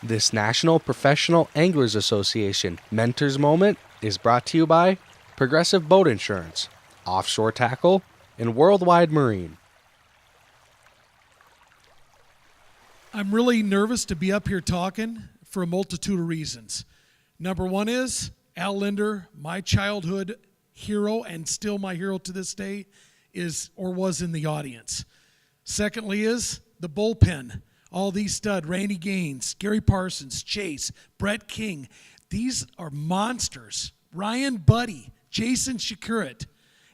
This National Professional Anglers Association Mentors Moment is brought to you by Progressive Boat Insurance, Offshore Tackle, and Worldwide Marine. I'm really nervous to be up here talking for a multitude of reasons. Number one is Al Linder, my childhood hero and still my hero to this day, is or was in the audience. Secondly is the bullpen. All these studs, Randy Gaines, Gary Parsons, Chase, Brett King. These are monsters. Ryan Buddy, Jason Shakurit.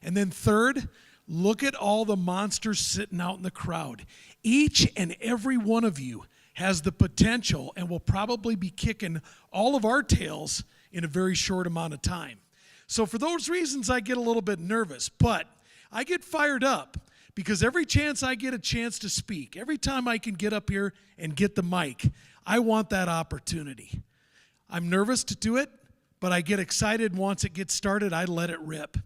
And then third, look at all the monsters sitting out in the crowd. Each and every one of you has the potential and will probably be kicking all of our tails in a very short amount of time. So for those reasons, I get a little bit nervous, but I get fired up because every chance I get a chance to speak, every time I can get up here and get the mic, I want that opportunity. I'm nervous to do it, but I get excited once it gets started, I let it rip.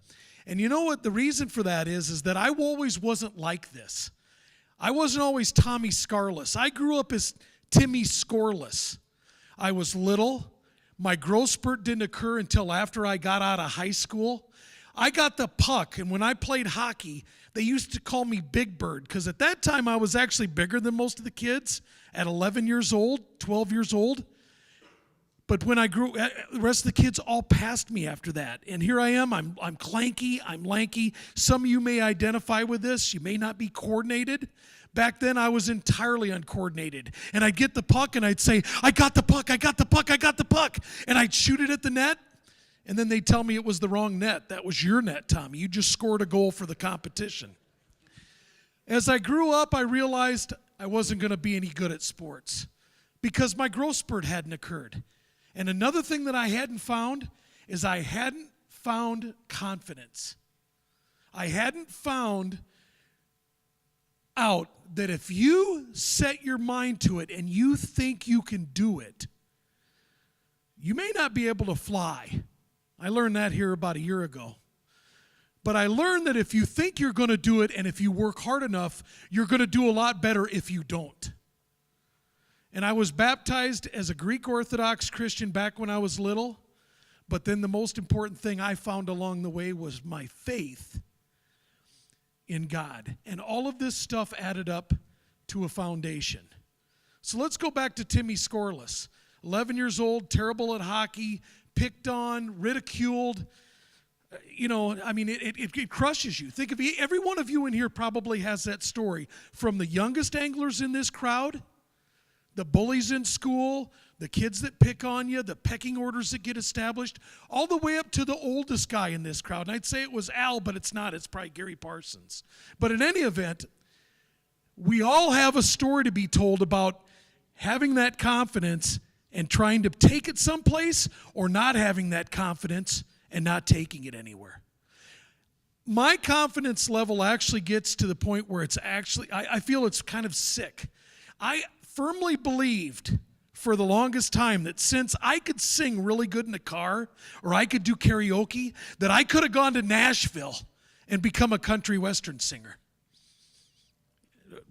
And you know what the reason for that is that I always wasn't like this. I wasn't always Tommy Skarlis. I grew up as Timmy Scoreless. I was little. My growth spurt didn't occur until after I got out of high school. I got the puck, and when I played hockey, they used to call me Big Bird because at that time I was actually bigger than most of the kids at 11 years old, 12 years old. But when I grew, the rest of the kids all passed me after that. And here I am, I'm clanky, I'm lanky. Some of you may identify with this. You may not be coordinated. Back then, I was entirely uncoordinated. And I'd get the puck and I'd say, I got the puck, I got the puck, I got the puck. And I'd shoot it at the net. And then they'd tell me it was the wrong net. That was your net, Tommy. You just scored a goal for the competition. As I grew up, I realized I wasn't going to be any good at sports because my growth spurt hadn't occurred. And another thing that I hadn't found is I hadn't found confidence. I hadn't found out that if you set your mind to it and you think you can do it, you may not be able to fly. I learned that here about a year ago. But I learned that if you think you're going to do it and if you work hard enough, you're going to do a lot better if you don't. And I was baptized as a Greek Orthodox Christian back when I was little. But then the most important thing I found along the way was my faith in God. And all of this stuff added up to a foundation. So let's go back to Timmy Scoreless. 11 years old, terrible at hockey, picked on, ridiculed. It crushes you. Think of every one of you in here probably has that story. From the youngest anglers in this crowd, the bullies in school, the kids that pick on you, the pecking orders that get established, all the way up to the oldest guy in this crowd. And I'd say it was Al, but it's not. It's probably Gary Parsons. But in any event, we all have a story to be told about having that confidence and trying to take it someplace or not having that confidence and not taking it anywhere. My confidence level actually gets to the point where it's actually, I feel it's kind of sick. I firmly believed for the longest time that since I could sing really good in the car or I could do karaoke, that I could have gone to Nashville and become a country western singer.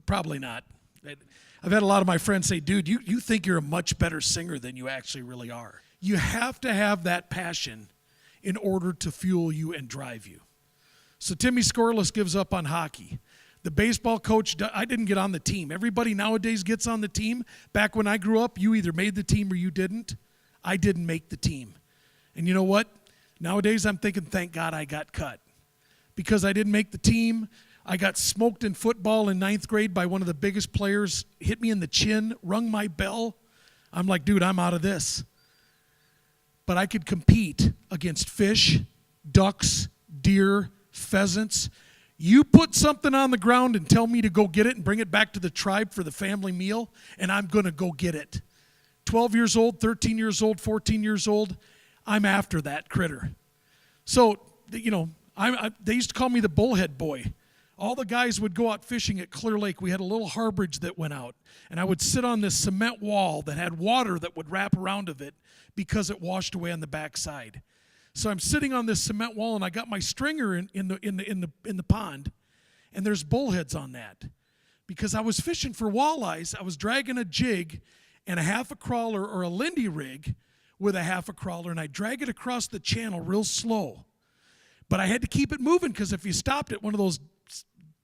Probably not. I've had a lot of my friends say, dude, you think you're a much better singer than you actually really are. You have to have that passion in order to fuel you and drive you. So Timmy Scoreless gives up on hockey. The baseball coach, I didn't get on the team. Everybody nowadays gets on the team. Back when I grew up, you either made the team or you didn't. I didn't make the team. And you know what? Nowadays I'm thinking, thank God I got cut. Because I didn't make the team, I got smoked in football in 9th grade by one of the biggest players, hit me in the chin, rung my bell. I'm like, dude, I'm out of this. But I could compete against fish, ducks, deer, pheasants. You put something on the ground and tell me to go get it and bring it back to the tribe for the family meal, and I'm going to go get it. 12 years old, 13 years old, 14 years old, I'm after that critter. So, they used to call me the bullhead boy. All the guys would go out fishing at Clear Lake. We had a little harborage that went out, and I would sit on this cement wall that had water that would wrap around of it because it washed away on the backside. So I'm sitting on this cement wall, and I got my stringer in the pond, and there's bullheads on that. Because I was fishing for walleyes, I was dragging a jig, and a half a crawler or a Lindy rig with a half a crawler, and I'd drag it across the channel real slow. But I had to keep it moving because if you stopped it, one of those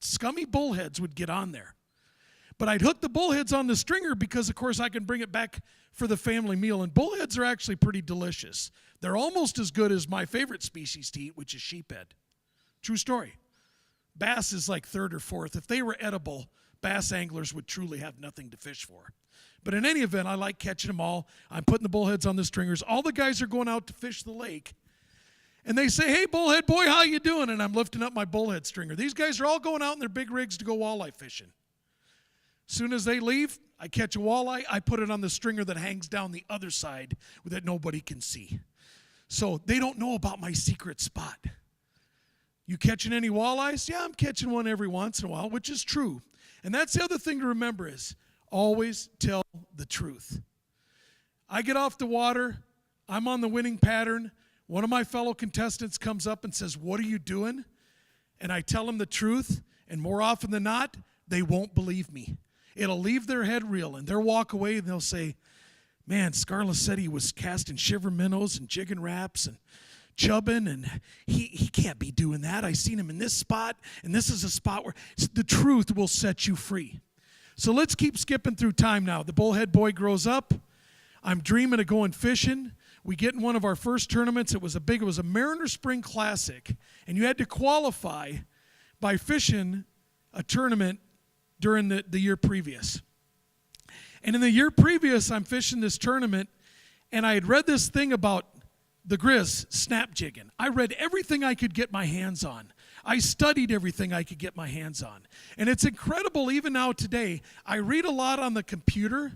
scummy bullheads would get on there. But I'd hook the bullheads on the stringer because, of course, I can bring it back for the family meal. And bullheads are actually pretty delicious. They're almost as good as my favorite species to eat, which is sheephead. True story. Bass is like third or fourth. If they were edible, bass anglers would truly have nothing to fish for. But in any event, I like catching them all. I'm putting the bullheads on the stringers. All the guys are going out to fish the lake. And they say, hey, bullhead boy, how you doing? And I'm lifting up my bullhead stringer. These guys are all going out in their big rigs to go walleye fishing. Soon as they leave, I catch a walleye. I put it on the stringer that hangs down the other side that nobody can see. So they don't know about my secret spot. You catching any walleyes? Yeah, I'm catching one every once in a while, which is true. And that's the other thing to remember is always tell the truth. I get off the water. I'm on the winning pattern. One of my fellow contestants comes up and says, what are you doing? And I tell them the truth, and more often than not, they won't believe me. It'll leave their head reeling. They'll walk away and they'll say, man, Skarlis said he was casting shiver minnows and jigging wraps and chubbing, and he can't be doing that. I seen him in this spot, and this is a spot where the truth will set you free. So let's keep skipping through time now. The bullhead boy grows up. I'm dreaming of going fishing. We get in one of our first tournaments. It was a Mariner Spring Classic, and you had to qualify by fishing a tournament during the year previous. And in the year previous, I'm fishing this tournament, and I had read this thing about the grizz snap jigging. I read everything I could get my hands on. I studied everything I could get my hands on. And it's incredible, even now today, I read a lot on the computer,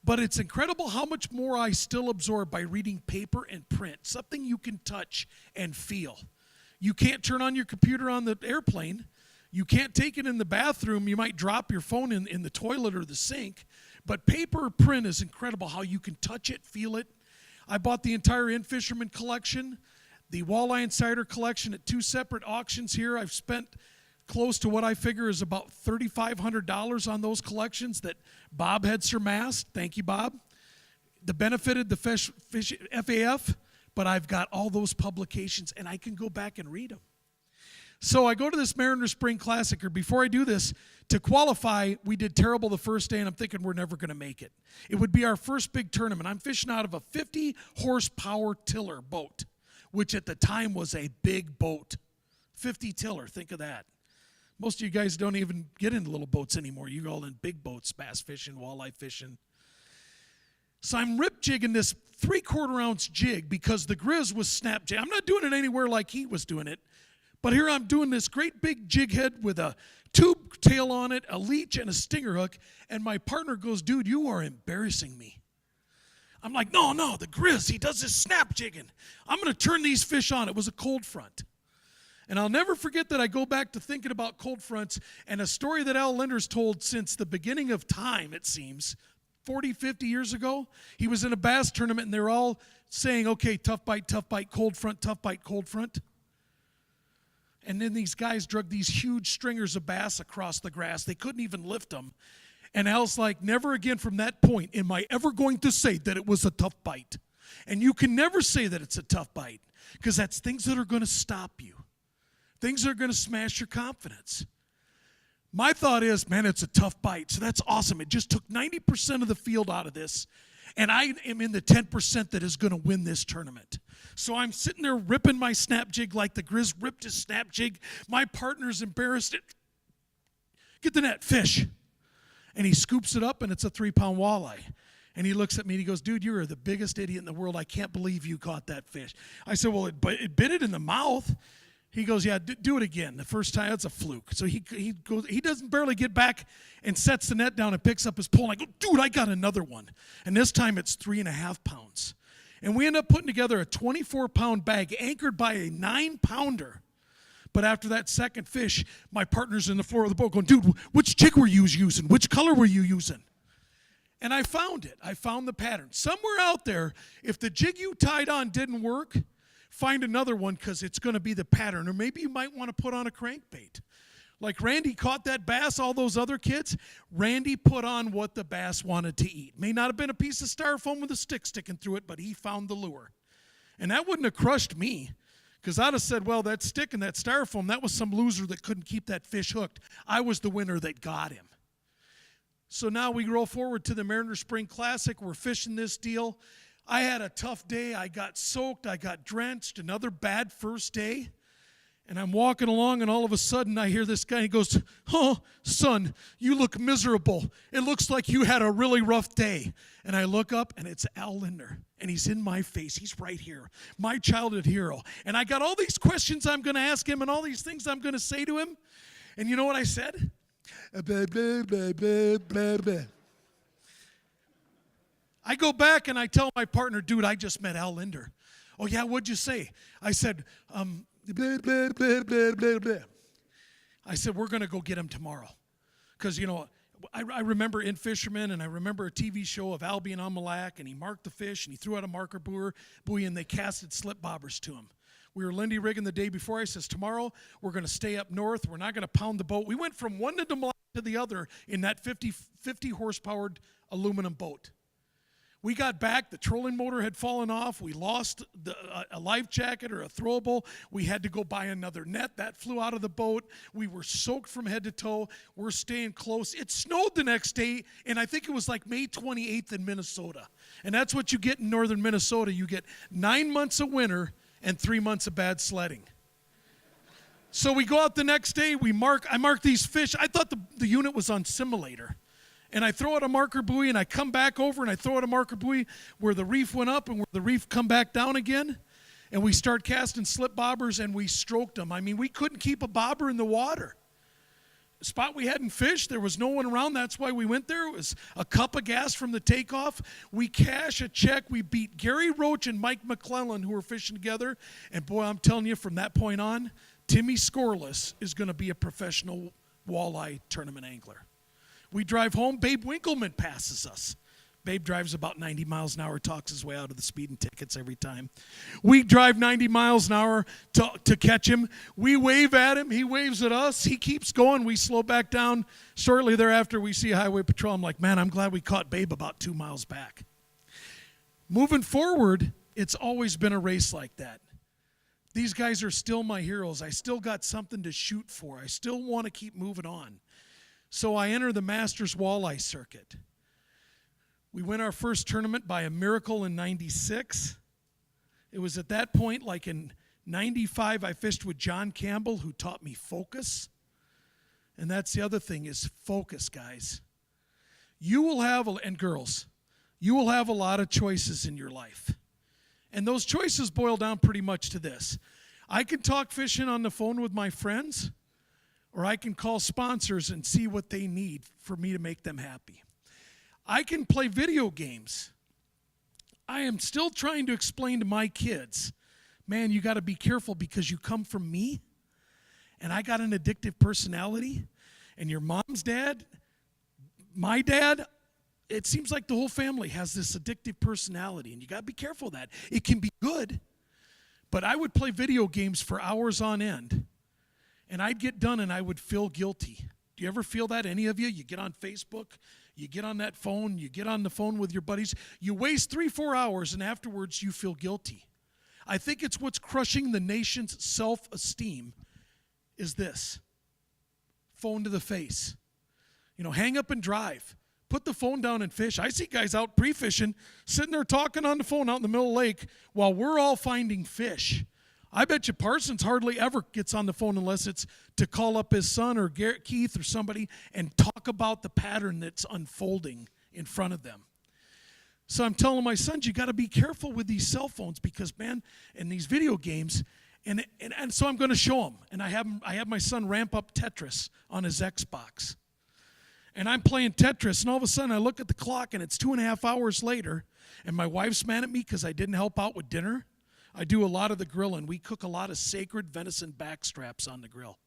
but it's incredible how much more I still absorb by reading paper and print, something you can touch and feel. You can't turn on your computer on the airplane. You can't take it in the bathroom. You might drop your phone in the toilet or the sink. But paper or print is incredible how you can touch it, feel it. I bought the entire In-Fisherman collection, the Walleye Insider collection at two separate auctions here. I've spent close to what I figure is about $3,500 on those collections that Bob had surmassed. Thank you, Bob. The benefited the fish FAF, but I've got all those publications, and I can go back and read them. So I go to this Mariner Spring Classic, or before I do this, to qualify, we did terrible the first day, and I'm thinking we're never going to make it. It would be our first big tournament. I'm fishing out of a 50-horsepower tiller boat, which at the time was a big boat. 50 tiller, think of that. Most of you guys don't even get into little boats anymore. You're all in big boats, bass fishing, walleye fishing. So I'm rip jigging this 3/4 ounce jig because the grizz was snap jig. I'm not doing it anywhere like he was doing it. But here I'm doing this great big jig head with a tube tail on it, a leech, and a stinger hook. And my partner goes, dude, you are embarrassing me. I'm like, no, the grizz, he does this snap jigging. I'm going to turn these fish on. It was a cold front. And I'll never forget that I go back to thinking about cold fronts and a story that Al Linder's told since the beginning of time, it seems, 40, 50 years ago. He was in a bass tournament, and they're all saying, okay, tough bite, cold front, tough bite, cold front. And then these guys drug these huge stringers of bass across the grass. They couldn't even lift them. And Al's like, never again from that point am I ever going to say that it was a tough bite. And you can never say that it's a tough bite because that's things that are going to stop you. Things that are going to smash your confidence. My thought is, man, it's a tough bite. So that's awesome. It just took 90% of the field out of this. And I am in the 10% that is going to win this tournament. So I'm sitting there ripping my snap jig like the grizz ripped his snap jig. My partner's embarrassed. Get the net, fish. And he scoops it up, and it's a 3-pound walleye. And he looks at me, and he goes, dude, you're the biggest idiot in the world. I can't believe you caught that fish. I said, well, it bit it in the mouth. He goes, yeah, do it again. The first time, that's a fluke. So he goes, he doesn't barely get back and sets the net down and picks up his pole. And I go, dude, I got another one. And this time it's 3.5 pounds. And we end up putting together a 24-pound bag anchored by a 9-pounder. But after that second fish, my partner's in the floor of the boat going, dude, which jig were you using? Which color were you using? And I found it. I found the pattern. Somewhere out there, if the jig you tied on didn't work, find another one because it's going to be the pattern. Or maybe you might want to put on a crankbait. Like Randy caught that bass, all those other kids, Randy put on what the bass wanted to eat. May not have been a piece of styrofoam with a stick sticking through it, but he found the lure. And that wouldn't have crushed me, because I'd have said, well, that stick and that styrofoam, that was some loser that couldn't keep that fish hooked. I was the winner that got him. So now we roll forward to the Mariner Spring Classic. We're fishing this deal. I had a tough day. I got soaked. I got drenched. Another bad first day. And I'm walking along, and all of a sudden I hear this guy. He goes, "Oh, son, you look miserable. It looks like you had a really rough day." And I look up, and it's Al Linder. And he's in my face. He's right here. My childhood hero. And I got all these questions I'm going to ask him and all these things I'm going to say to him. And you know what I said? Blah, blah, blah, blah, blah, blah. I go back and I tell my partner, dude, I just met Al Linder. Oh, yeah, what'd you say? I said, blah, blah, blah, blah, blah, blah. I said, we're going to go get him tomorrow. Because, you know, I remember in Fisherman, and I remember a TV show of Albie and Amalak, and he marked the fish, and he threw out a marker buoy, and they casted slip bobbers to him. We were Lindy rigging the day before. I says, tomorrow we're going to stay up north. We're not going to pound the boat. We went from one end of Malacca to the other in that 50 horsepower aluminum boat. We got back. The trolling motor had fallen off. We lost a life jacket or a throwable. We had to go buy another net. That flew out of the boat. We were soaked from head to toe. We're staying close. It snowed the next day, and I think it was like May 28th in Minnesota. And that's what you get in northern Minnesota. You get 9 months of winter and 3 months of bad sledding. So we go out the next day. I mark these fish. I thought the unit was on simulator. And I throw out a marker buoy, and I come back over, and I throw out a marker buoy where the reef went up and where the reef come back down again. And we start casting slip bobbers, and we stroked them. I mean, we couldn't keep a bobber in the water. A spot we hadn't fished, there was no one around. That's why we went there. It was a cup of gas from the takeoff. We cash a check. We beat Gary Roach and Mike McClellan, who were fishing together. And boy, I'm telling you, from that point on, Timmy Skarlis is going to be a professional walleye tournament angler. We drive home. Babe Winkleman passes us. Babe drives about 90 miles an hour, talks his way out of the speeding tickets every time. We drive 90 miles an hour to catch him. We wave at him. He waves at us. He keeps going. We slow back down. Shortly thereafter, we see a highway patrol. I'm like, man, I'm glad we caught Babe about 2 miles back. Moving forward, it's always been a race like that. These guys are still my heroes. I still got something to shoot for. I still want to keep moving on. So I enter the Masters Walleye Circuit. We win our first tournament by a miracle in 96. It was at that point, like in 95, I fished with John Campbell, who taught me focus. And that's the other thing, is focus, guys. You will have, and girls, you will have a lot of choices in your life. And those choices boil down pretty much to this. I can talk fishing on the phone with my friends, or I can call sponsors and see what they need for me to make them happy. I can play video games. I am still trying to explain to my kids, man, you got to be careful because you come from me, and I got an addictive personality, and your mom's dad, my dad, it seems like the whole family has this addictive personality, and you got to be careful of that. It can be good, but I would play video games for hours on end, and I'd get done and I would feel guilty. Do you ever feel that? Any of you? You get on Facebook, you get on that phone, you get on the phone with your buddies, you waste 3-4 hours, and afterwards you feel guilty. I think it's what's crushing the nation's self-esteem is this. Phone to the face. You know, hang up and drive. Put the phone down and fish. I see guys out pre-fishing, sitting there talking on the phone out in the middle of the lake while we're all finding fish. I bet you Parsons hardly ever gets on the phone unless it's to call up his son or Keith or somebody and talk about the pattern that's unfolding in front of them. So I'm telling my sons, you got to be careful with these cell phones because, man, and these video games, and so I'm going to show them. And I have my son ramp up Tetris on his Xbox. And I'm playing Tetris, and all of a sudden I look at the clock, and it's 2.5 hours later, and my wife's mad at me because I didn't help out with dinner. I do a lot of the grilling. We cook a lot of sacred venison backstraps on the grill.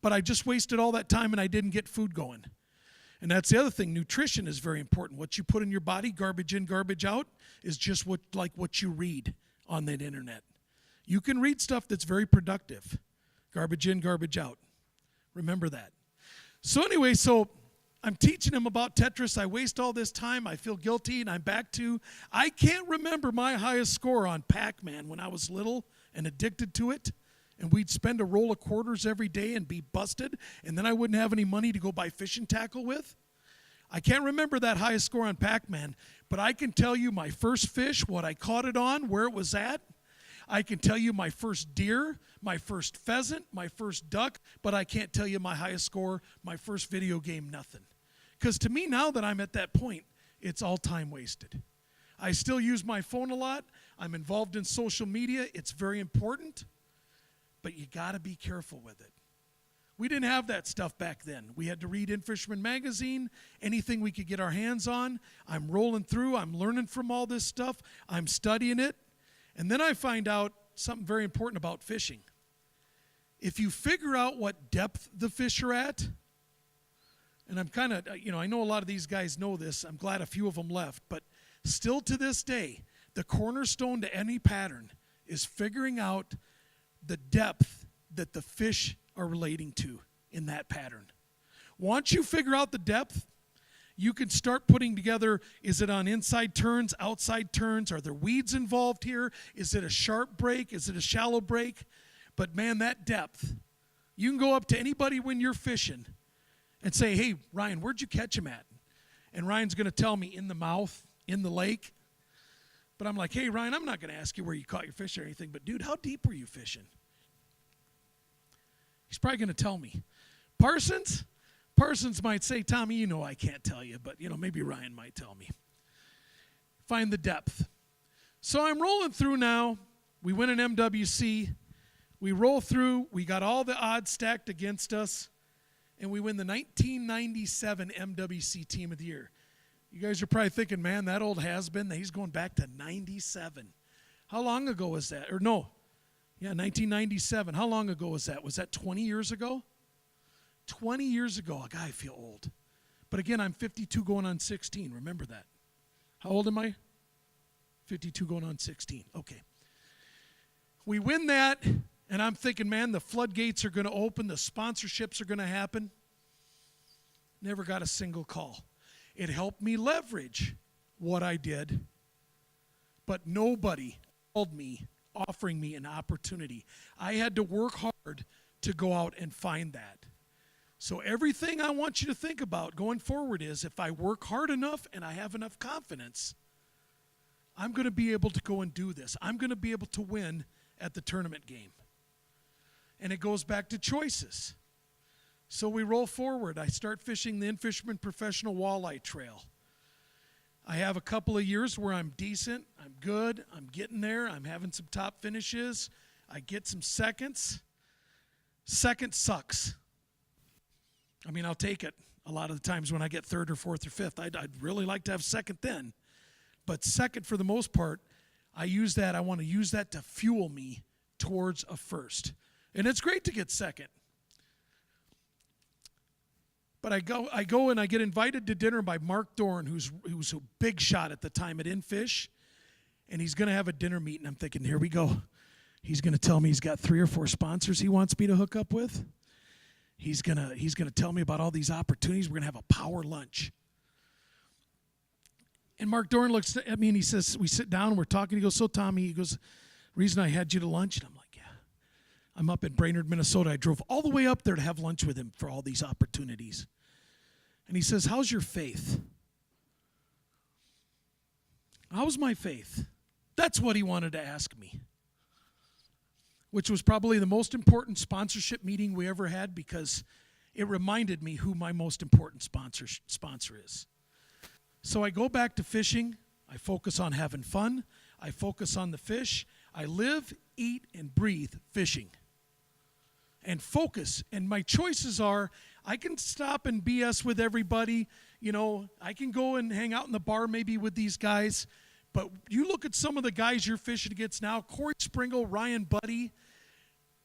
But I just wasted all that time and I didn't get food going. And that's the other thing. Nutrition is very important. What you put in your body, garbage in, garbage out, is just what you read on that internet. You can read stuff that's very productive. Garbage in, garbage out. Remember that. So anyway, I'm teaching him about Tetris. I waste all this time. I feel guilty, and I'm back to, I can't remember my highest score on Pac-Man when I was little and addicted to it. And we'd spend a roll of quarters every day and be busted, and then I wouldn't have any money to go buy fishing tackle with. I can't remember that highest score on Pac-Man, but I can tell you my first fish, what I caught it on, where it was at. I can tell you my first deer, my first pheasant, my first duck, but I can't tell you my highest score, my first video game, nothing. Because to me, now that I'm at that point, it's all time wasted. I still use my phone a lot. I'm involved in social media. It's very important, but you got to be careful with it. We didn't have that stuff back then. We had to read In Fisherman Magazine, anything we could get our hands on. I'm rolling through. I'm learning from all this stuff. I'm studying it. And then I find out something very important about fishing. If you figure out what depth the fish are at, and I'm kind of, I know a lot of these guys know this. I'm glad a few of them left. But still to this day, the cornerstone to any pattern is figuring out the depth that the fish are relating to in that pattern. Once you figure out the depth, you can start putting together, is it on inside turns, outside turns? Are there weeds involved here? Is it a sharp break? Is it a shallow break? But man, that depth, you can go up to anybody when you're fishing and say, hey, Ryan, where'd you catch him at? And Ryan's going to tell me in the mouth, in the lake. But I'm like, hey, Ryan, I'm not going to ask you where you caught your fish or anything, but dude, how deep were you fishing? He's probably going to tell me. Parsons might say, Tommy, I can't tell you, but, maybe Ryan might tell me. Find the depth. So I'm rolling through now. We win an MWC. We roll through. We got all the odds stacked against us, and we win the 1997 MWC Team of the Year. You guys are probably thinking, man, that old has-been, he's going back to 97. How long ago was that? Or no. Yeah, 1997. How long ago was that? Was that 20 years ago? 20 years ago. God, I feel old. But again, I'm 52 going on 16. Remember that. How old am I? 52 going on 16. Okay. We win that, and I'm thinking, man, the floodgates are going to open. The sponsorships are going to happen. Never got a single call. It helped me leverage what I did, but nobody called me offering me an opportunity. I had to work hard to go out and find that. So everything I want you to think about going forward is if I work hard enough and I have enough confidence, I'm going to be able to go and do this. I'm going to be able to win at the tournament game. And it goes back to choices. So we roll forward. I start fishing the In Fisherman Professional Walleye Trail. I have a couple of years where I'm decent, I'm good, I'm getting there, I'm having some top finishes, I get some seconds. Second sucks. I mean, I'll take it a lot of the times when I get third or fourth or fifth. I'd really like to have second then. But second, for the most part, I want to use that to fuel me towards a first. And it's great to get second. But I go and I get invited to dinner by Mark Dorn, who's a big shot at the time at Infish, and he's going to have a dinner meeting. I'm thinking, here we go. He's going to tell me he's got 3 or 4 sponsors he wants me to hook up with. He's going to tell me about all these opportunities. We're going to have a power lunch. And Mark Dorn looks at me and he says, we sit down and we're talking. He goes, so Tommy, he goes, reason I had you to lunch? And I'm like, yeah. I'm up in Brainerd, Minnesota. I drove all the way up there to have lunch with him for all these opportunities. And he says, how's your faith? How's my faith? That's what he wanted to ask me, which was probably the most important sponsorship meeting we ever had because it reminded me who my most important sponsor is. So I go back to fishing. I focus on having fun. I focus on the fish. I live, eat, and breathe fishing. And focus. And my choices are, I can stop and BS with everybody. I can go and hang out in the bar maybe with these guys. But you look at some of the guys you're fishing against now, Corey Springle, Ryan Buddy,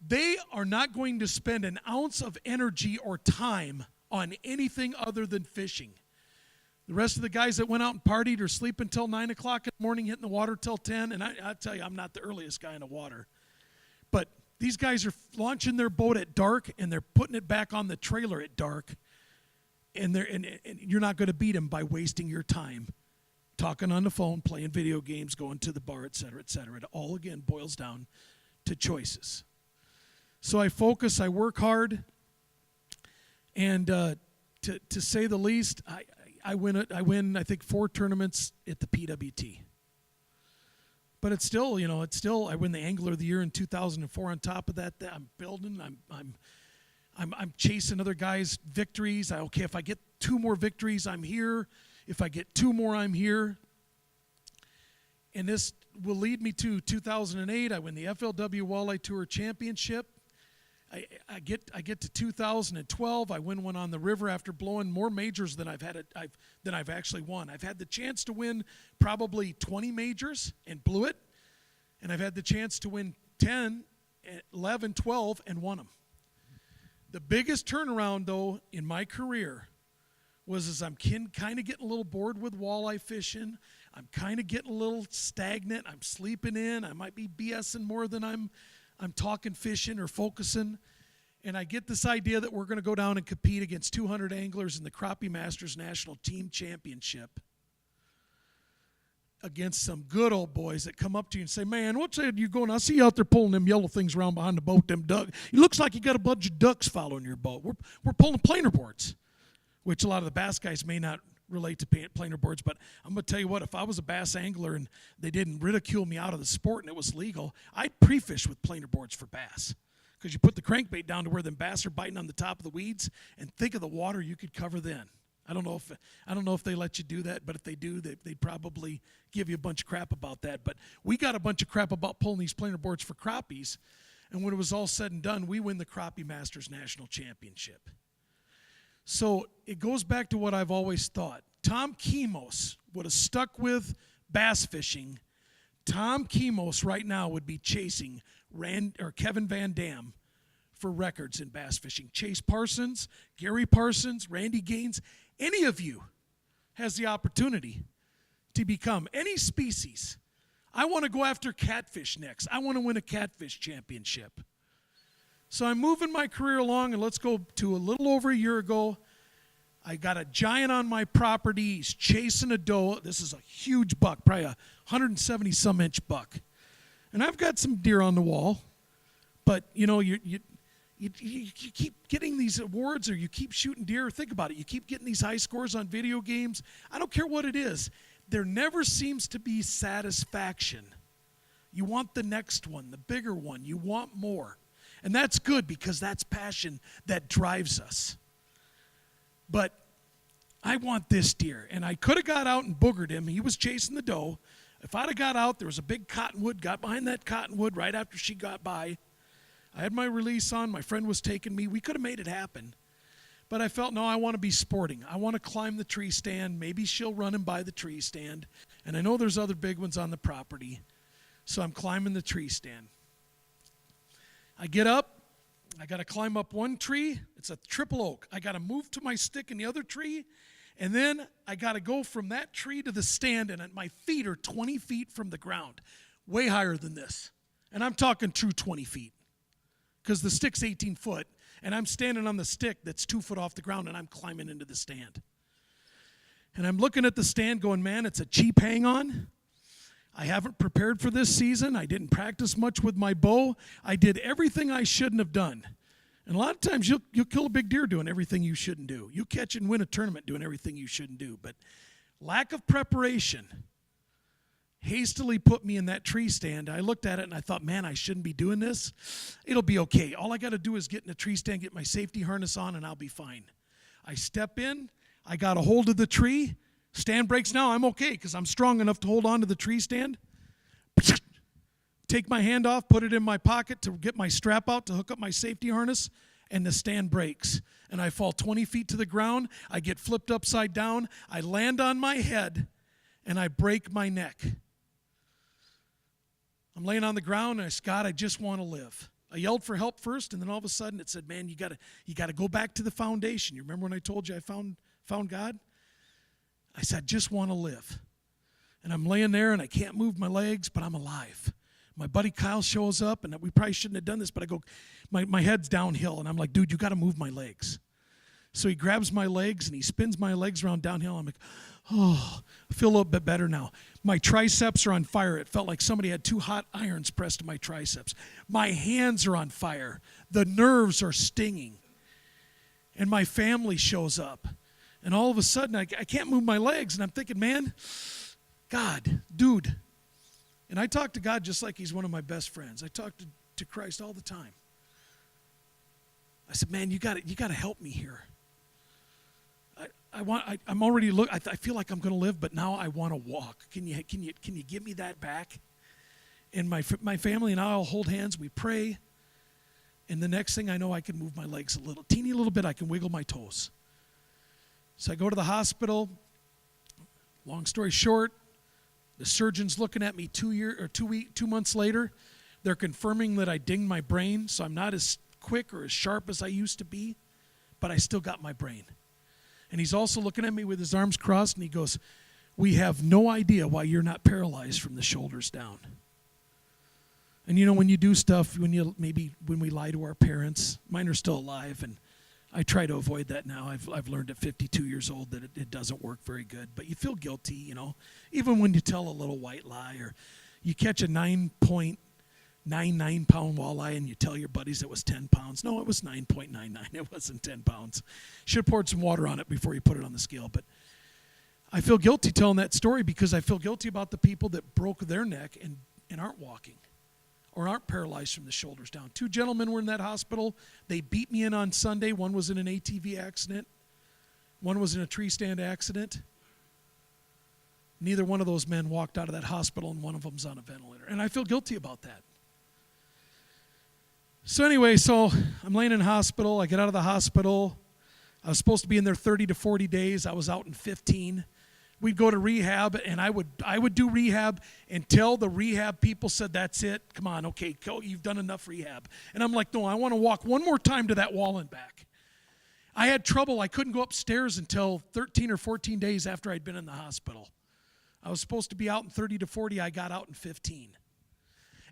they are not going to spend an ounce of energy or time on anything other than fishing. The rest of the guys that went out and partied are sleeping until 9 o'clock in the morning, hitting the water till 10. And I tell you, I'm not the earliest guy in the water. But These guys are launching their boat at dark, and they're putting it back on the trailer at dark, and you're not going to beat them by wasting your time talking on the phone, playing video games, going to the bar, et cetera, et cetera. It all, again, boils down to choices. So I focus, I work hard, and to say the least, I win, I think, 4 tournaments at the PWT. But it's still, I win the Angler of the Year in 2004. On top of that, I'm building, I'm chasing other guys' victories. Okay, if I get 2 more victories, I'm here. If I get 2 more, I'm here. And this will lead me to 2008. I win the FLW Walleye Tour Championship. I get to 2012. I win one on the river after blowing more majors than I've actually won. I've had the chance to win probably 20 majors and blew it, and I've had the chance to win 10, 11, 12 and won them. The biggest turnaround though in my career was as I'm kind of getting a little bored with walleye fishing. I'm kind of getting a little stagnant. I'm sleeping in. I might be BSing more than I'm talking fishing or focusing. And I get this idea that we're going to go down and compete against 200 anglers in the Crappie Masters National Team Championship against some good old boys that come up to you and say, man, what's that you going? I see you out there pulling them yellow things around behind the boat, them ducks. It looks like you got a bunch of ducks following your boat. We're pulling planer boards, which a lot of the bass guys may not relate to planer boards, but I'm going to tell you what, if I was a bass angler and they didn't ridicule me out of the sport and it was legal, I'd pre-fish with planer boards for bass, because you put the crankbait down to where them bass are biting on the top of the weeds, and think of the water you could cover then. I don't know if they let you do that, but if they do, they'd probably give you a bunch of crap about that. But we got a bunch of crap about pulling these planer boards for crappies, and when it was all said and done, we win the Crappie Masters National Championship. So it goes back to what I've always thought. Tom Kemos would have stuck with bass fishing. Tom Kemos right now would be chasing Kevin Van Dam for records in bass fishing. Chase Parsons, Gary Parsons, Randy Gaines, any of you has the opportunity to become any species. I want to go after catfish next. I want to win a catfish championship. So I'm moving my career along, and let's go to a little over a year ago. I got a giant on my property. He's chasing a doe. This is a huge buck, probably a 170-some inch buck. And I've got some deer on the wall, but you keep getting these awards, or you keep shooting deer. Think about it. You keep getting these high scores on video games. I don't care what it is. There never seems to be satisfaction. You want the next one, the bigger one. You want more. And that's good, because that's passion that drives us. But I want this deer. And I could have got out and boogered him. He was chasing the doe. If I'd have got out, there was a big cottonwood, got behind that cottonwood right after she got by. I had my release on. My friend was taking me. We could have made it happen. But I felt, no, I want to be sporting. I want to climb the tree stand. Maybe she'll run him by the tree stand. And I know there's other big ones on the property. So I'm climbing the tree stand. I get up. I got to climb up one tree. It's a triple oak. I got to move to my stick in the other tree. And then I got to go from that tree to the stand, and my feet are 20 feet from the ground, way higher than this. And I'm talking true 20 feet, because the stick's 18 foot, and I'm standing on the stick that's 2 foot off the ground, and I'm climbing into the stand. And I'm looking at the stand going, man, it's a cheap hang-on. I haven't prepared for this season. I didn't practice much with my bow. I did everything I shouldn't have done. And a lot of times you'll kill a big deer doing everything you shouldn't do. You catch and win a tournament doing everything you shouldn't do. But lack of preparation hastily put me in that tree stand. I looked at it and I thought, man, I shouldn't be doing this. It'll be okay. All I got to do is get in a tree stand, get my safety harness on, and I'll be fine. I step in. I got a hold of the tree. Stand breaks now. I'm okay, because I'm strong enough to hold on to the tree stand. Take my hand off, put it in my pocket to get my strap out to hook up my safety harness, and the stand breaks. And I fall 20 feet to the ground. I get flipped upside down. I land on my head, and I break my neck. I'm laying on the ground, and I said, God, I just want to live. I yelled for help first, and then all of a sudden it said, man, you gotta go back to the foundation. You remember when I told you I found God? I said, I just want to live. And I'm laying there, and I can't move my legs, but I'm alive. My buddy Kyle shows up, and we probably shouldn't have done this, but I go, my head's downhill, and I'm like, dude, you got to move my legs. So he grabs my legs, and he spins my legs around downhill. I'm like, oh, I feel a little bit better now. My triceps are on fire. It felt like somebody had 2 hot irons pressed to my triceps. My hands are on fire. The nerves are stinging. And my family shows up. And all of a sudden, I can't move my legs. And I'm thinking, man, God, dude. And I talk to God just like he's one of my best friends. I talk to Christ all the time. I said, man, you got to help me here. I'm already I feel like I'm going to live, but now I want to walk. Can you give me that back? And my family and I'll hold hands. We pray, and the next thing I know, I can move my legs a little, teeny little bit. I can wiggle my toes. So I go to the hospital. Long story short, the surgeon's looking at me 2 months later. They're confirming that I dinged my brain, so I'm not as quick or as sharp as I used to be, but I still got my brain. And he's also looking at me with his arms crossed, and he goes, we have no idea why you're not paralyzed from the shoulders down. And you know, when you do stuff, when we lie to our parents, mine are still alive, and I try to avoid that now. I've learned at 52 years old that it doesn't work very good. But you feel guilty, you know, even when you tell a little white lie, or you catch a 9.99-pound walleye and you tell your buddies it was 10 pounds. No, it was 9.99. It wasn't 10 pounds. Should have poured some water on it before you put it on the scale. But I feel guilty telling that story because I feel guilty about the people that broke their neck and aren't walking or aren't paralyzed from the shoulders down. 2 gentlemen were in that hospital. They beat me in on Sunday. One was in an ATV accident. One was in a tree stand accident. Neither one of those men walked out of that hospital, and one of them's on a ventilator. And I feel guilty about that. So anyway, I'm laying in hospital. I get out of the hospital. I was supposed to be in there 30 to 40 days. I was out in 15. We'd go to rehab, and I would do rehab until the rehab people said, that's it. Come on, okay, go, you've done enough rehab. And I'm like, no, I want to walk one more time to that wall and back. I had trouble. I couldn't go upstairs until 13 or 14 days after I'd been in the hospital. I was supposed to be out in 30 to 40. I got out in 15.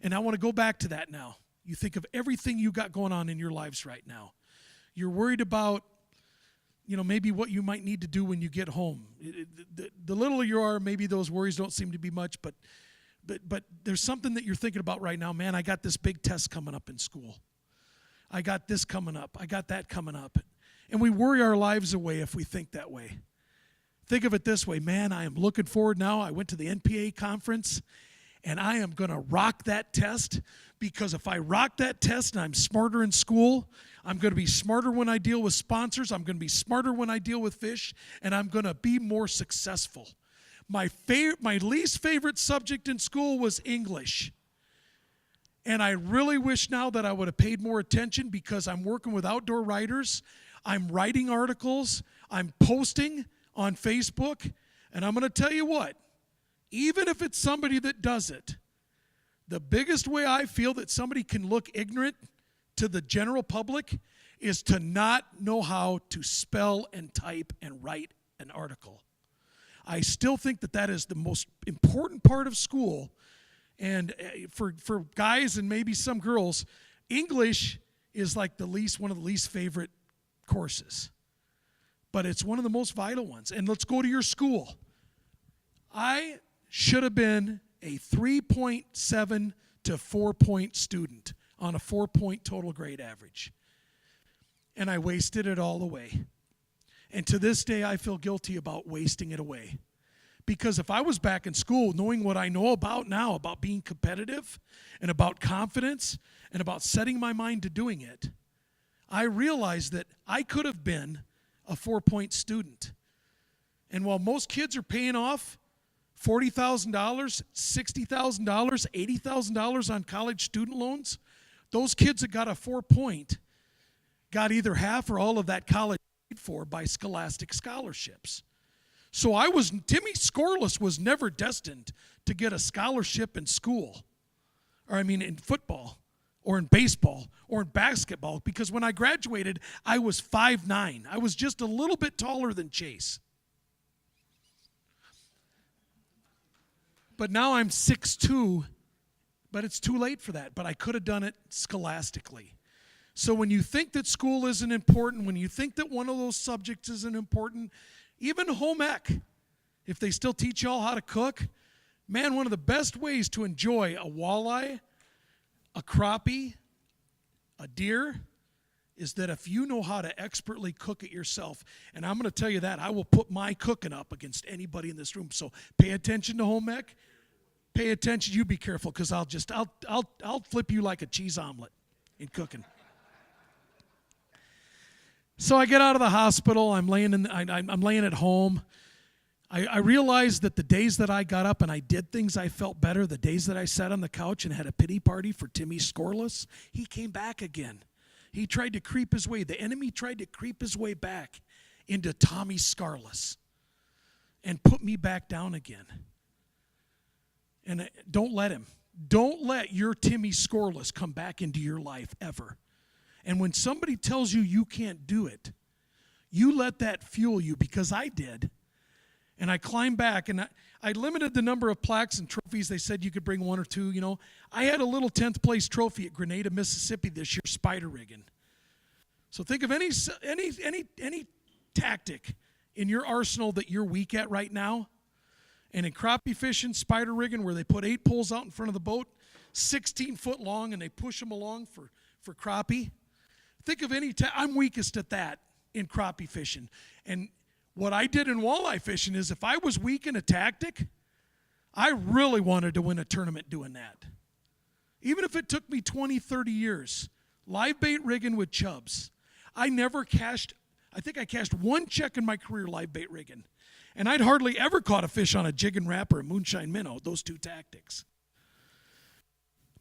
And I want to go back to that now. You think of everything you got going on in your lives right now. You're worried about, maybe what you might need to do when you get home. The littler you are, maybe those worries don't seem to be much, but there's something that you're thinking about right now. Man, I got this big test coming up in school. I got this coming up. I got that coming up. And we worry our lives away if we think that way. Think of it this way, man, I am looking forward now. I went to the NPA conference, and I am going to rock that test, because if I rock that test and I'm smarter in school, I'm going to be smarter when I deal with sponsors, I'm going to be smarter when I deal with fish, and I'm going to be more successful. My least favorite subject in school was English. And I really wish now that I would have paid more attention, because I'm working with outdoor writers. I'm writing articles. I'm posting on Facebook. And I'm going to tell you what, even if it's somebody that does it, the biggest way I feel that somebody can look ignorant to the general public is to not know how to spell and type and write an article. I still think that is the most important part of school. And for guys and maybe some girls, English is like one of the least favorite courses. But it's one of the most vital ones. And let's go to your school. I should have been a 3.7 to 4-point student on a 4-point total grade average. And I wasted it all away. And to this day, I feel guilty about wasting it away. Because if I was back in school knowing what I know about now, about being competitive and about confidence and about setting my mind to doing it, I realized that I could have been a 4-point student. And while most kids are paying off $40,000, $60,000, $80,000 on college student loans, those kids that got a 4-point got either half or all of that college paid for by scholastic scholarships. So Timmy Skarlis was never destined to get a scholarship in school, in football, or in baseball, or in basketball, because when I graduated, I was 5'9". I was just a little bit taller than Chase. But now I'm 6'2", but it's too late for that. But I could have done it scholastically. So when you think that school isn't important, when you think that one of those subjects isn't important, even home ec, if they still teach y'all how to cook, man, one of the best ways to enjoy a walleye, a crappie, a deer, is that if you know how to expertly cook it yourself, and I'm going to tell you that, I will put my cooking up against anybody in this room. So pay attention to home ec. Pay attention. You be careful, because I'll flip you like a cheese omelet in cooking. So I get out of the hospital. I'm laying at home. I realized that the days that I got up and I did things, I felt better. The days that I sat on the couch and had a pity party for Timmy Skarlis, he came back again. He tried to creep his way. The enemy tried to creep his way back into Tommy Skarlis and put me back down again. And don't let him. Don't let your Timmy Skarlis come back into your life ever. And when somebody tells you you can't do it, you let that fuel you, because I did. And I climbed back, and I limited the number of plaques and trophies. They said you could bring one or two, you know. I had a little 10th place trophy at Grenada, Mississippi this year, spider rigging. So think of any tactic in your arsenal that you're weak at right now. And in crappie fishing, spider rigging, where they put 8 poles out in front of the boat, 16 foot long, and they push them along for crappie. Think of I'm weakest at that in crappie fishing. And what I did in walleye fishing is, if I was weak in a tactic, I really wanted to win a tournament doing that. Even if it took me 20, 30 years. Live bait rigging with chubs. I think I cashed 1 check in my career live bait rigging. And I'd hardly ever caught a fish on a jig and wrap or a moonshine minnow, those 2 tactics.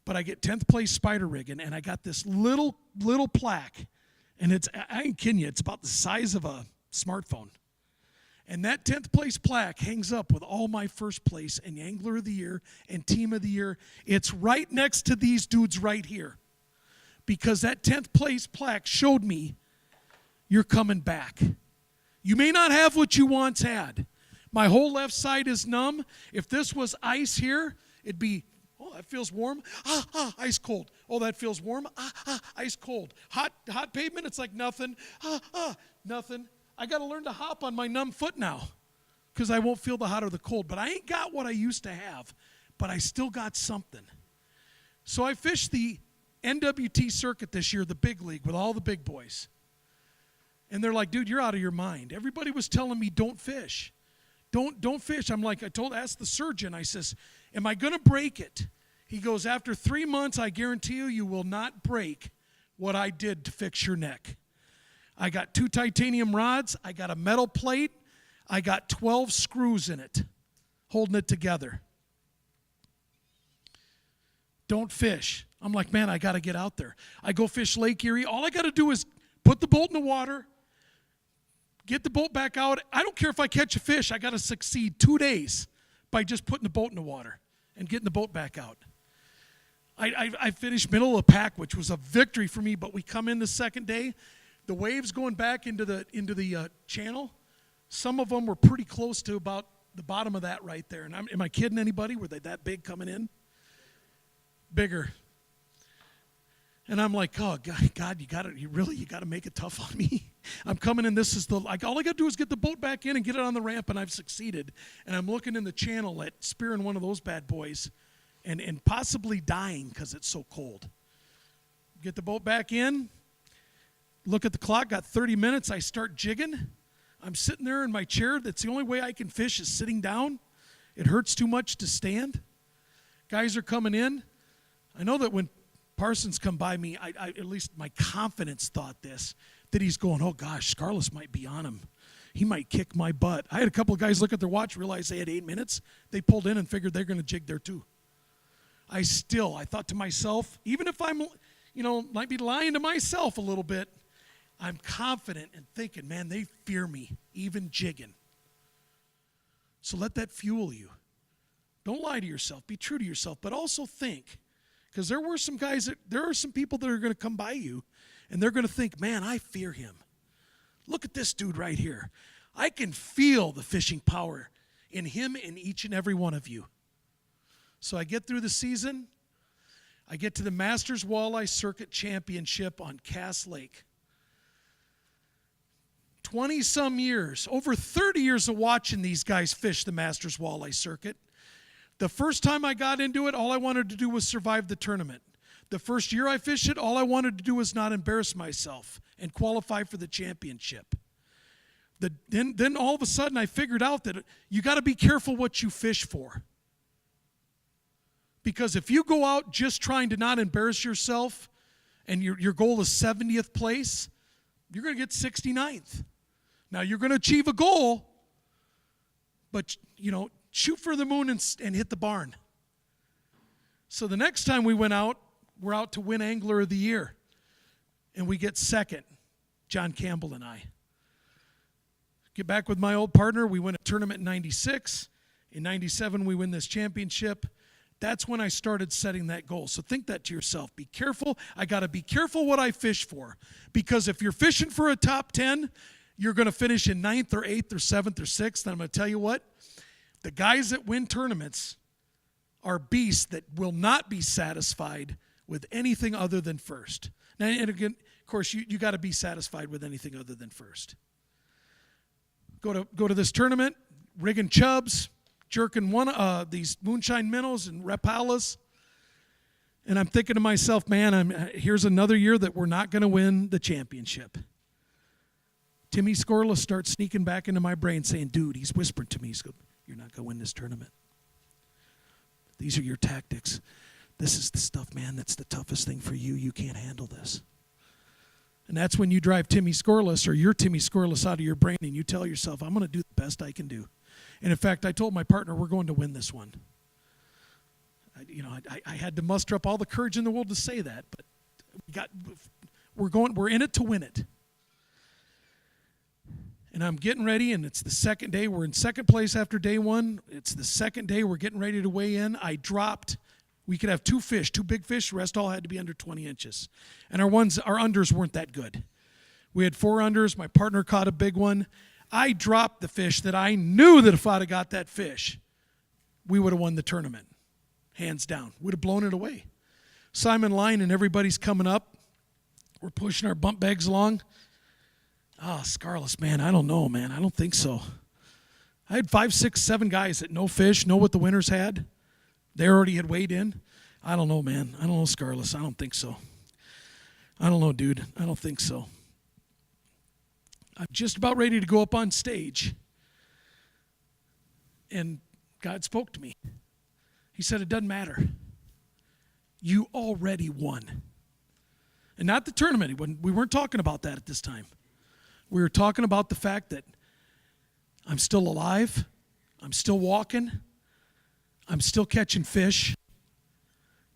But I get 10th place spider rigging, and I got this little plaque. And I ain't kidding you, it's about the size of a smartphone. And that 10th place plaque hangs up with all my first place and Angler of the Year and Team of the Year. It's right next to these dudes right here. Because that 10th place plaque showed me you're coming back. You may not have what you once had. My whole left side is numb. If this was ice here, it'd be, oh, that feels warm. Ice cold. Oh, that feels warm. Ice cold. Hot pavement, it's like nothing. Nothing. I got to learn to hop on my numb foot now, because I won't feel the hot or the cold. But I ain't got what I used to have, but I still got something. So I fished the NWT circuit this year, the big league, with all the big boys. And they're like, dude, you're out of your mind. Everybody was telling me don't fish. Don't fish. I'm like, asked the surgeon, I says, am I going to break it? He goes, after 3 months, I guarantee you will not break what I did to fix your neck. I got 2 titanium rods. I got a metal plate. I got 12 screws in it, holding it together. Don't fish. I'm like, man, I got to get out there. I go fish Lake Erie. All I got to do is put the boat in the water, get the boat back out. I don't care if I catch a fish. I got to succeed 2 days by just putting the boat in the water and getting the boat back out. I finished middle of the pack, which was a victory for me, but we come in the second day. The waves going back into the channel, some of them were pretty close to about the bottom of that right there. And am I kidding anybody? Were they that big coming in? Bigger. And I'm like, oh God, you got to make it tough on me. I'm coming in. This is all I got to do is get the boat back in and get it on the ramp, and I've succeeded. And I'm looking in the channel at spearing one of those bad boys, and possibly dying because it's so cold. Get the boat back in. Look at the clock, got 30 minutes. I start jigging. I'm sitting there in my chair. That's the only way I can fish is sitting down. It hurts too much to stand. Guys are coming in. I know that when Parsons come by me, I at least my confidence thought this, that he's going, oh gosh, Skarlis might be on him. He might kick my butt. I had a couple of guys look at their watch, realize they had 8 minutes. They pulled in and figured they're going to jig there too. I thought to myself, even if I'm, might be lying to myself a little bit, I'm confident and thinking, man, they fear me, even jigging. So let that fuel you. Don't lie to yourself. Be true to yourself, but also think. Because there are some people that are going to come by you, and they're going to think, man, I fear him. Look at this dude right here. I can feel the fishing power in him and each and every one of you. So I get through the season. I get to the Masters Walleye Circuit Championship on Cass Lake. 20-some years, over 30 years of watching these guys fish the Masters Walleye Circuit. The first time I got into it, all I wanted to do was survive the tournament. The first year I fished it, all I wanted to do was not embarrass myself and qualify for the championship. Then all of a sudden I figured out that you got to be careful what you fish for. Because if you go out just trying to not embarrass yourself and your goal is 70th place, you're going to get 69th. Now, you're going to achieve a goal, but, shoot for the moon and hit the barn. So the next time we went out, we're out to win Angler of the Year. And we get second, John Campbell and I. Get back with my old partner. We win a tournament in 96. In 97, we win this championship. That's when I started setting that goal. So think that to yourself. Be careful. I got to be careful what I fish for. Because if you're fishing for a top 10, you're going to finish in 9th or 8th or 7th or 6th. And I'm going to tell you what, the guys that win tournaments are beasts that will not be satisfied with anything other than first. Now, and again, of course, you got to be satisfied with anything other than first. Go to this tournament, rigging chubs, jerking these moonshine minnows and repalas. And I'm thinking to myself, man, here's another year that we're not going to win the championship. Timmy Skarlis starts sneaking back into my brain saying, dude, he's whispering to me. He's going, you're not going to win this tournament. These are your tactics. This is the stuff, man, that's the toughest thing for you. You can't handle this. And that's when you drive Timmy Skarlis or your Timmy Skarlis out of your brain and you tell yourself, I'm going to do the best I can do. And in fact, I told my partner, we're going to win this one. I had to muster up all the courage in the world to say that, but we're in it to win it. And I'm getting ready, and it's the second day. We're in second place after day one. It's the second day. We're getting ready to weigh in. We could have two big fish. The rest all had to be under 20 inches. And our unders weren't that good. We had 4 unders. My partner caught a big one. I dropped the fish that I knew that if I'd have got that fish, we would have won the tournament. Hands down. Would have blown it away. So I'm in line, and everybody's coming up. We're pushing our bump bags along. Skarlis, man, I don't know, man. I don't think so. I had 5, 6, 7 guys that know fish, know what the winners had. They already had weighed in. I don't know, man. I don't know, Skarlis. I don't think so. I don't know, dude. I don't think so. I'm just about ready to go up on stage. And God spoke to me. He said, it doesn't matter. You already won. And not the tournament. We weren't talking about that at this time. We were talking about the fact that I'm still alive. I'm still walking. I'm still catching fish.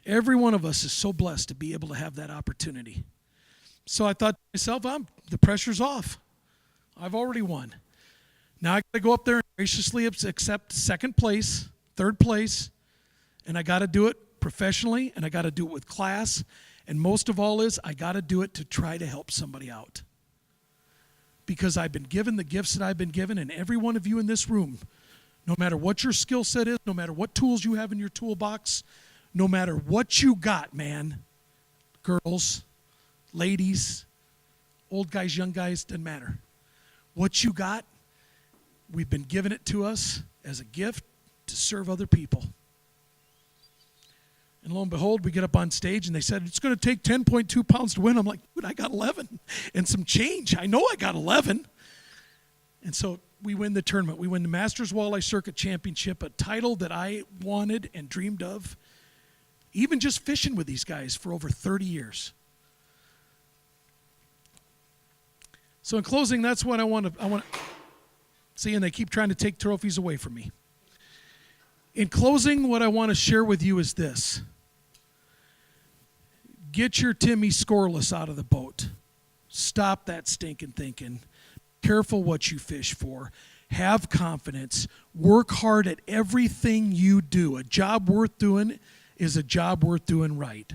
Every one of us is so blessed to be able to have that opportunity. So I thought to myself, the pressure's off. I've already won. Now I got to go up there and graciously accept second place, third place, and I got to do it professionally, and I got to do it with class, and most of all I got to do it to try to help somebody out. Because I've been given the gifts that I've been given, and every one of you in this room, no matter what your skill set is, no matter what tools you have in your toolbox, no matter what you got, man, girls, ladies, old guys, young guys, doesn't matter. What you got, we've been given it to us as a gift to serve other people. And lo and behold, we get up on stage, and they said, it's going to take 10.2 pounds to win. I'm like, dude, I got 11 and some change. I know I got 11. And so we win the tournament. We win the Masters Walleye Circuit Championship, a title that I wanted and dreamed of, even just fishing with these guys for over 30 years. So in closing, that's what I want to see, and they keep trying to take trophies away from me. In closing, what I want to share with you is this. Get your Timmy Skarlis out of the boat. Stop that stinking thinking. Careful what you fish for. Have confidence. Work hard at everything you do. A job worth doing is a job worth doing right.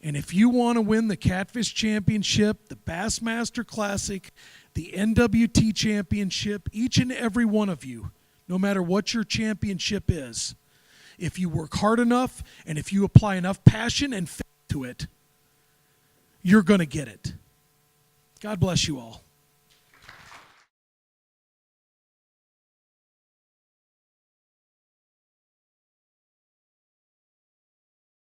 And if you want to win the Catfish Championship, the Bassmaster Classic, the NWT Championship, each and every one of you, no matter what your championship is, if you work hard enough and if you apply enough passion and faith to it, you're going to get it. God bless you all.